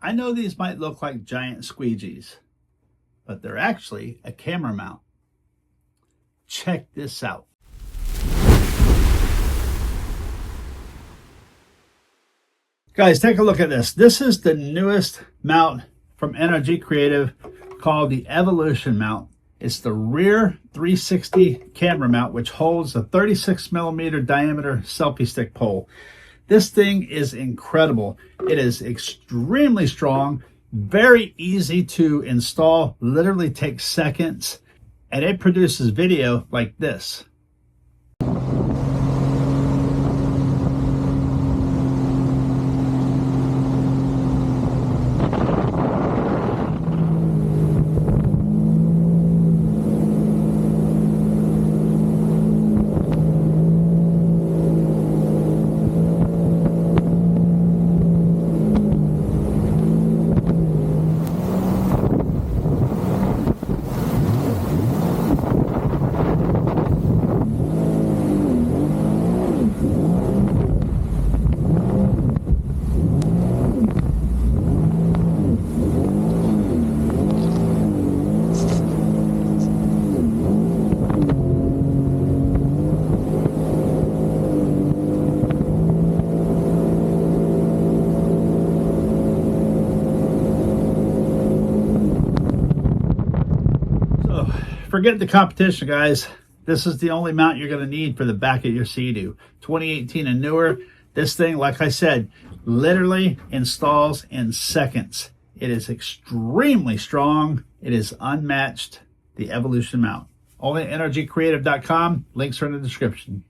I know these might look like giant squeegees, but they're actually a camera mount. Check this out. Guys, take a look at this. This is the newest mount from NRG Creative called the Evolution mount. It's the rear 360 camera mount, which holds a 36mm diameter selfie stick pole. This thing is incredible. It is extremely strong, very easy to install, literally takes seconds, and it produces video like this. Forget the competition, guys. This is the only mount you're going to need for the back of your SEADOO. 2018 and newer. This thing, like I said, literally installs in seconds. It is extremely strong. It is unmatched. The Evolution mount. Only at NRGcreative.com. Links are in the description.